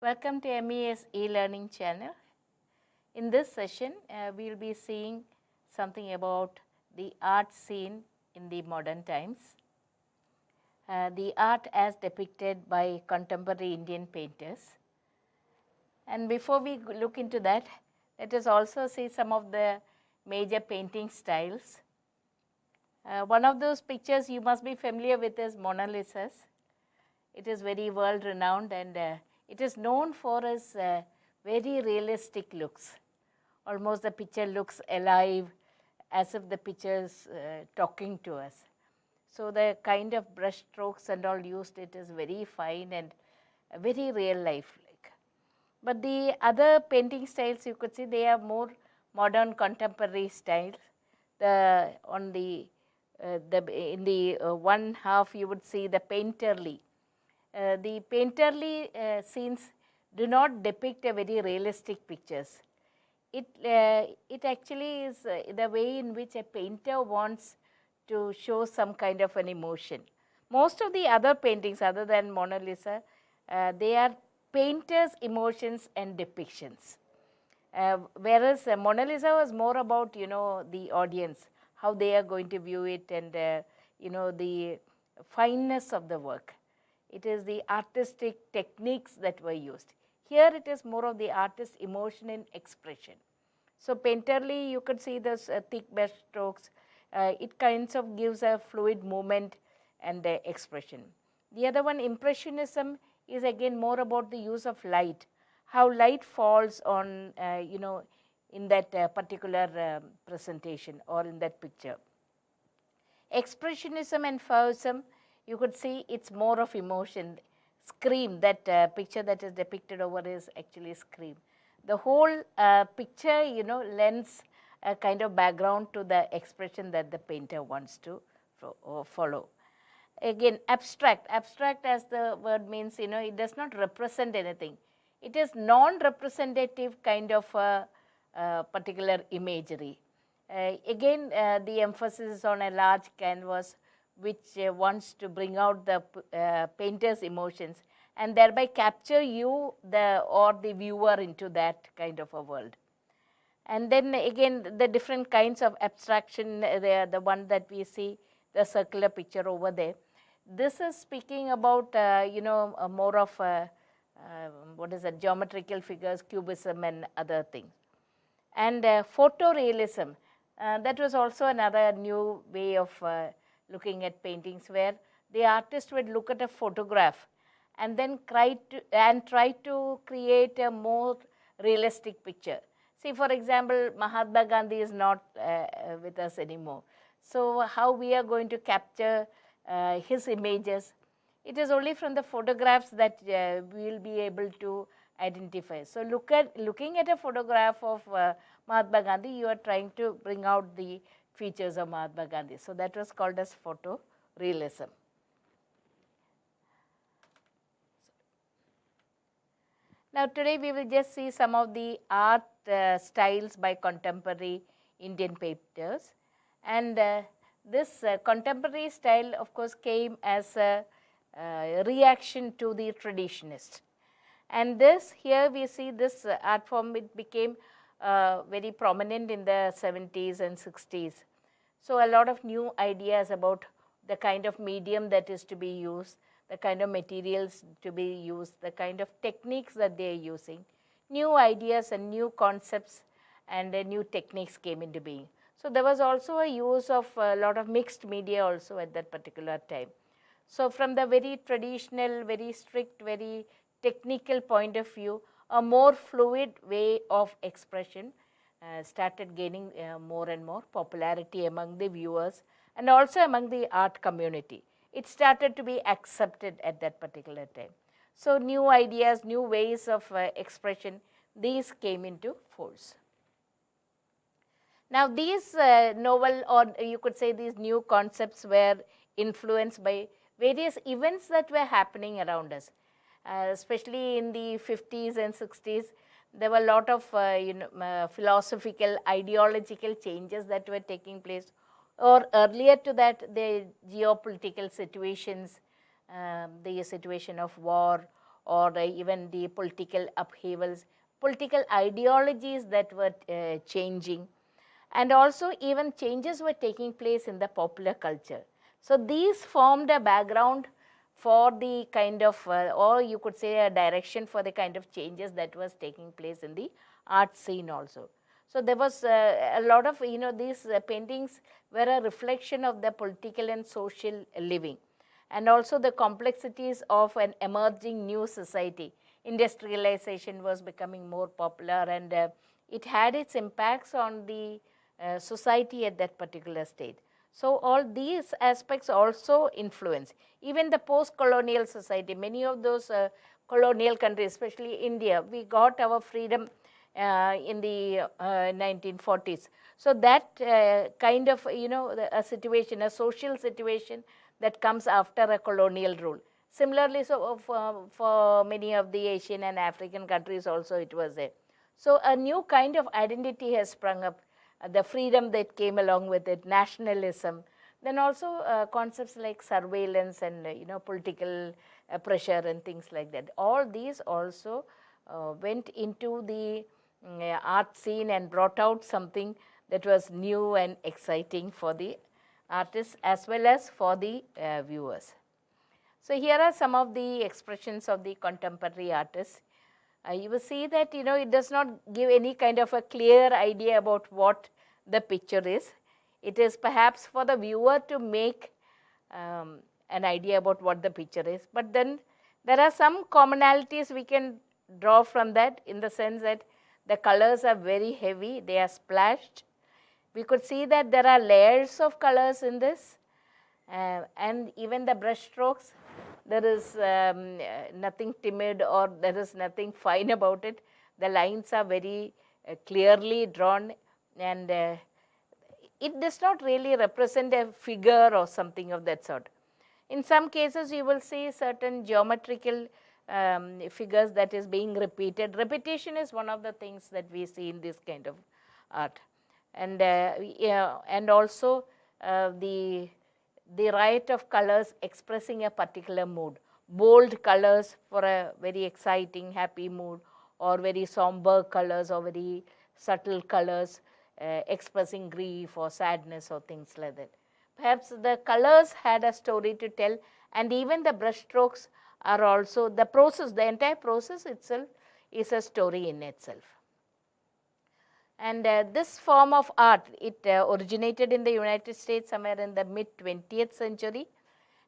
Welcome to MES e-learning channel. In this session, we will be seeing something about the art scene in the modern times. The art as depicted by contemporary Indian painters. And before we look into that, let us also see some of the major painting styles. One of those pictures you must be familiar with is Mona Lisa's. It is very world renowned and it is known for its very realistic looks. Almost the picture looks alive, as if the picture is talking to us. So the kind of brush strokes and all used, it is very fine and very real life like. But the other painting styles you could see, they are more modern contemporary styles. In the one half you would see the painterly. The painterly scenes do not depict a very realistic pictures. It actually is the way in which a painter wants to show some kind of an emotion. Most of the other paintings other than Mona Lisa, they are painters' emotions and depictions. Whereas Mona Lisa was more about, the audience, how they are going to view it and, the fineness of the work. It is the artistic techniques that were used. Here it is more of the artist's emotion and expression. So painterly you could see this thick brush strokes. It kinds of gives a fluid movement and expression. The other one, Impressionism, is again more about the use of light, how light falls on, in that particular presentation or in that picture. Expressionism and Fauvism, you could see it's more of emotion. Scream, that picture that is depicted over is actually scream. The whole picture, lends a kind of background to the expression that the painter wants to follow. Again, abstract. Abstract, as the word means, it does not represent anything. It is non-representative kind of particular imagery. Again, the emphasis is on a large canvas which wants to bring out the painter's emotions and thereby capture you or the viewer into that kind of a world. And then again, the different kinds of abstraction, the one that we see, the circular picture over there. This is speaking about, more of what is it, geometrical figures, cubism and other things. And photorealism, that was also another new way of looking at paintings where the artist would look at a photograph and then try to create a more realistic picture. See, for example, Mahatma Gandhi is not with us anymore. So how we are going to capture his images? It is only from the photographs that we will be able to identify. So looking at a photograph of Mahatma Gandhi, you are trying to bring out the features of Mahatma Gandhi. So that was called as photorealism. Now today we will just see some of the art styles by contemporary Indian painters. And this contemporary style, of course, came as a reaction to the traditionist. And here we see this art form, it became very prominent in the 70s and 60s. So a lot of new ideas about the kind of medium that is to be used, the kind of materials to be used, the kind of techniques that they are using. New ideas and new concepts and new techniques came into being. So there was also a use of a lot of mixed media also at that particular time. So from the very traditional, very strict, very technical point of view, a more fluid way of expression started gaining more and more popularity among the viewers and also among the art community. It started to be accepted at that particular time. So new ideas, new ways of expression, these came into force. Now these novel, or you could say these new concepts, were influenced by various events that were happening around us. Especially in the 50s and 60s, there were a lot of philosophical, ideological changes that were taking place. Or earlier to that, the geopolitical situations, the situation of war, or even the political upheavals, political ideologies that were changing, and also even changes were taking place in the popular culture. So these formed a background for the kind of, or you could say a direction for the kind of changes that was taking place in the art scene also. So there was a lot of, these paintings were a reflection of the political and social living, and also the complexities of an emerging new society. Industrialization was becoming more popular, and it had its impacts on the society at that particular state. So all these aspects also influence. Even the post-colonial society, many of those colonial countries, especially India, we got our freedom in the 1940s. So that kind of, a situation, a social situation that comes after a colonial rule. Similarly, so for many of the Asian and African countries also it was there. So a new kind of identity has sprung up, the freedom that came along with it, nationalism, then also concepts like surveillance and political pressure and things like that. All these also went into the art scene and brought out something that was new and exciting for the artists as well as for the viewers. So here are some of the expressions of the contemporary artists. You will see that it does not give any kind of a clear idea about what the picture is. It is perhaps for the viewer to make an idea about what the picture is, but then there are some commonalities we can draw from that, in the sense that the colors are very heavy, they are splashed. We could see that there are layers of colors in this, and even the brush strokes, there is nothing timid or there is nothing fine about it. The lines are very clearly drawn, and it does not really represent a figure or something of that sort. In some cases, you will see certain geometrical figures that is being repeated. Repetition is one of the things that we see in this kind of art. And, and also the riot of colors expressing a particular mood. Bold colors for a very exciting, happy mood, or very somber colors or very subtle colors expressing grief or sadness or things like that. Perhaps the colors had a story to tell, and even the brush strokes are also, the process, the entire process itself is a story in itself. And this form of art, it originated in the United States somewhere in the mid-20th century,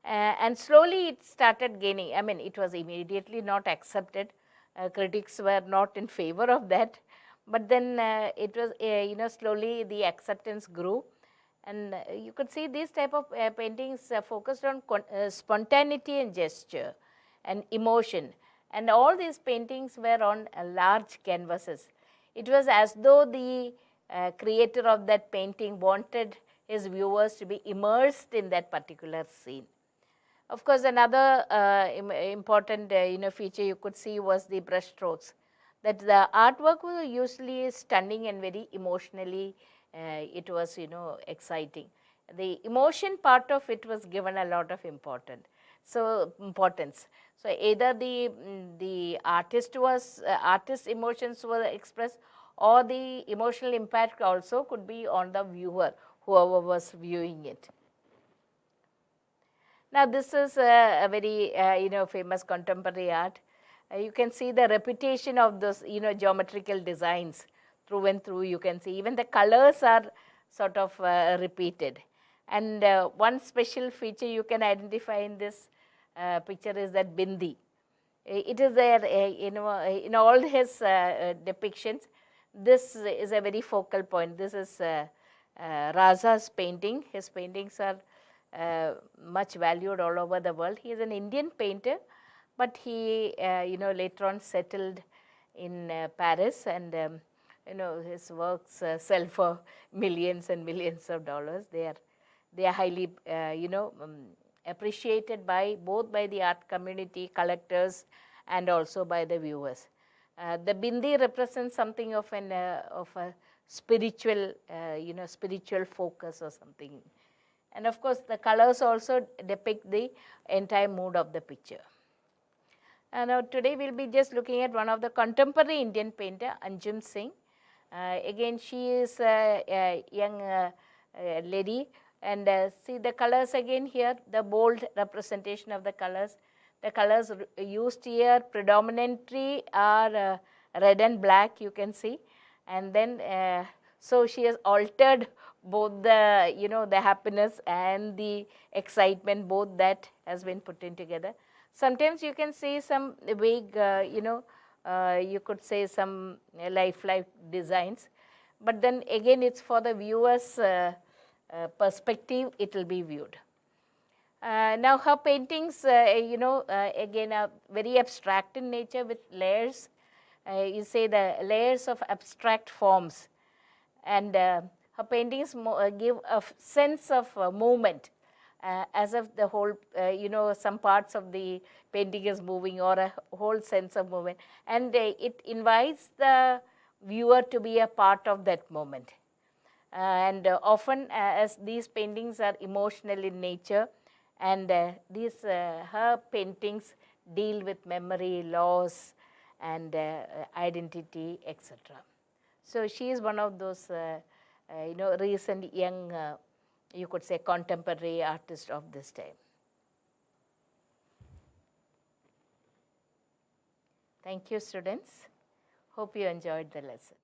and slowly it started gaining, I mean, it was immediately not accepted. Critics were not in favor of that, but then it was, slowly the acceptance grew. And you could see these type of paintings focused on spontaneity and gesture and emotion. And all these paintings were on large canvases. It was as though the creator of that painting wanted his viewers to be immersed in that particular scene. Of course, another important feature you could see was the brush strokes. That the artwork was usually stunning and very emotionally, it was exciting. The emotion part of it was given a lot of importance. So either the artist emotions were expressed, or the emotional impact also could be on the viewer, whoever was viewing it. Now this is a very famous contemporary art. You can see the repetition of those geometrical designs through and through. You can see even the colors are sort of repeated. And one special feature you can identify in this picture is that bindi. It is there in all his depictions. This is a very focal point. This is Raza's painting. His paintings are much valued all over the world. He is an Indian painter, but he later on settled in Paris, and his works sell for millions and millions of dollars. They are highly appreciated by both by the art community, collectors, and also by the viewers. The bindi represents something of a spiritual spiritual focus or something. And of course, the colors also depict the entire mood of the picture. Now today we'll be just looking at one of the contemporary Indian painter, Anjum Singh. Again, she is a young lady, and see the colors again here, the bold representation of the colors. The colors used here predominantly are red and black, you can see, and then so she has altered both the, the happiness and the excitement, both that has been put in together. Sometimes you can see some vague, you could say some lifelike designs, but then again it's for the viewer's perspective it will be viewed. Now her paintings, again are very abstract in nature with layers. You say the layers of abstract forms, and her paintings give a sense of movement, as if the whole, some parts of the painting is moving, or a whole sense of movement, and it invites the viewer to be a part of that moment. And often as these paintings are emotional in nature, and these her paintings deal with memory, loss, and identity, etc. So she is one of those recent young, you could say, contemporary artists of this time. Thank you, students. Hope you enjoyed the lesson.